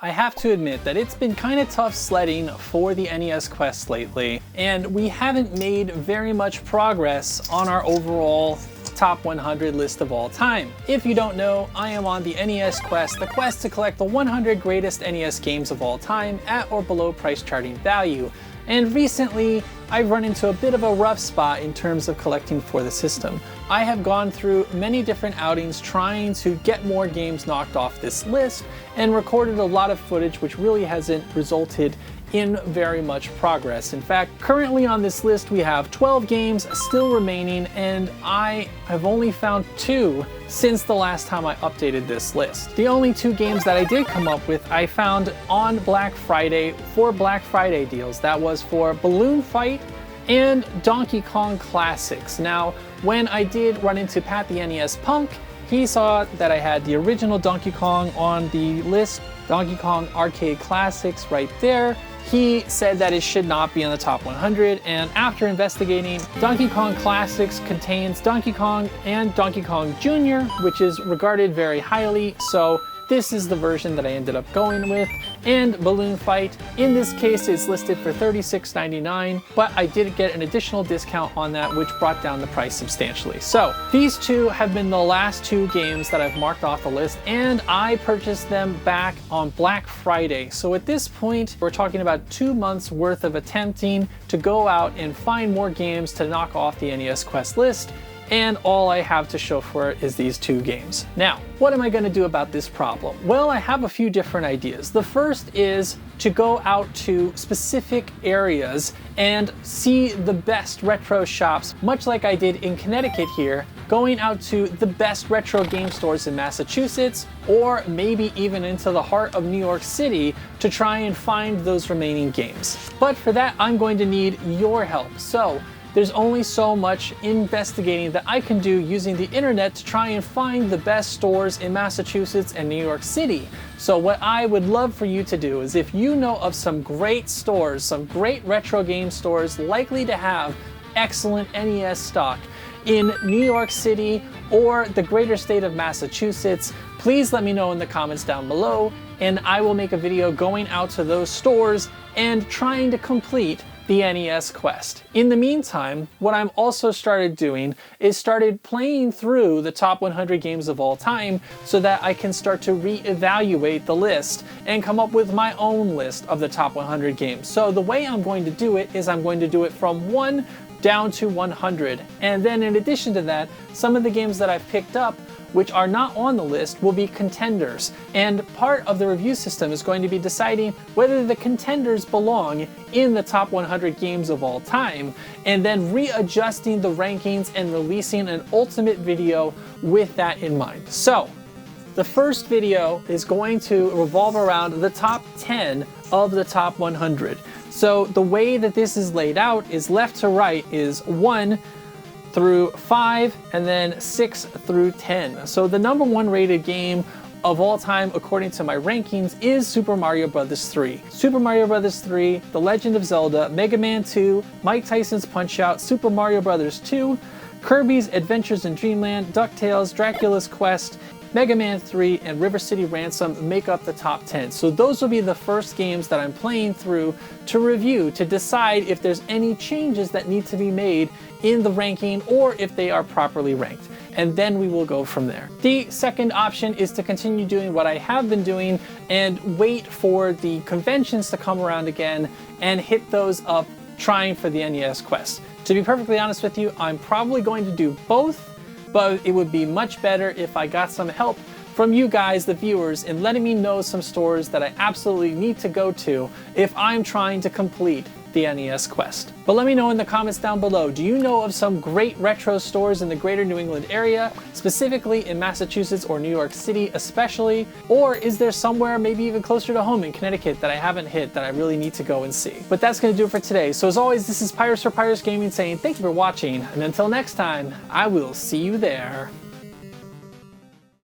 I have to admit that it's been kind of tough sledding for the NES Quest lately, and we haven't made very much progress on our overall top 100 list of all time. If you don't know, I am on the NES Quest, the quest to collect the 100 greatest NES games of all time at or below price charting value. And recently, I've run into a bit of a rough spot in terms of collecting for the system. I have gone through many different outings trying to get more games knocked off this list and recorded a lot of footage which really hasn't resulted in very much progress. In fact, currently on this list we have 12 games still remaining, and I have only found 2 since the last time I updated this list. The only 2 games that I did come up with I found on Black Friday for Black Friday deals. That was for Balloon Fight and Donkey Kong Classics. Now, when I did run into Pat the NES Punk, he saw that I had the original Donkey Kong on the list, Donkey Kong Arcade Classics right there. He said that it should not be in the top 100, and after investigating, Donkey Kong Classics contains Donkey Kong and Donkey Kong Jr., which is regarded very highly, so this is the version that I ended up going with. And Balloon Fight, in this case, is listed for $36.99, but I did get an additional discount on that, which brought down the price substantially. So these 2 have been the last 2 games that I've marked off the list, and I purchased them back on Black Friday. So at this point, we're talking about 2 months worth of attempting to go out and find more games to knock off the NES Quest list, and all I have to show for it is these 2 games. Now, what am I going to do about this problem? Well, I have a few different ideas. The first is to go out to specific areas and see the best retro shops, much like I did in Connecticut here, going out to the best retro game stores in Massachusetts, or maybe even into the heart of New York City to try and find those remaining games. But for that, I'm going to need your help. So there's only so much investigating that I can do using the internet to try and find the best stores in Massachusetts and New York City. So what I would love for you to do is, if you know of some great stores, some great retro game stores likely to have excellent NES stock in New York City or the greater state of Massachusetts, please let me know in the comments down below, and I will make a video going out to those stores and trying to complete the NES Quest. In the meantime, what I'm also started doing is started playing through the top 100 games of all time so that I can start to reevaluate the list and come up with my own list of the top 100 games. So the way I'm going to do it is I'm going to do it from 1 down to 100. And then in addition to that, some of the games that I've picked up which are not on the list will be contenders. And part of the review system is going to be deciding whether the contenders belong in the top 100 games of all time, and then readjusting the rankings and releasing an ultimate video with that in mind. So the first video is going to revolve around the top 10 of the top 100. So the way that this is laid out is left to right is 1 through 5, and then 6 through 10. So the number 1 rated game of all time according to my rankings is Super Mario Bros. 3. Super Mario Bros. 3, The Legend of Zelda, Mega Man 2, Mike Tyson's Punch-Out, Super Mario Bros. 2, Kirby's Adventures in Dreamland, DuckTales, Dracula's Quest, Mega Man 3, and River City Ransom make up the top 10. So those will be the first games that I'm playing through to review to decide if there's any changes that need to be made in the ranking or if they are properly ranked. And then we will go from there. The second option is to continue doing what I have been doing and wait for the conventions to come around again and hit those up trying for the NES Quest. To be perfectly honest with you, I'm probably going to do both, but it would be much better if I got some help from you guys, the viewers, in letting me know some stores that I absolutely need to go to if I'm trying to complete the NES Quest. But let me know in the comments down below, do you know of some great retro stores in the greater New England area, specifically in Massachusetts or New York City especially? Or is there somewhere maybe even closer to home in Connecticut that I haven't hit that I really need to go and see? But that's going to do it for today. So as always, this is Pyrus for Pyrus Gaming saying thank you for watching, and until next time, I will see you there.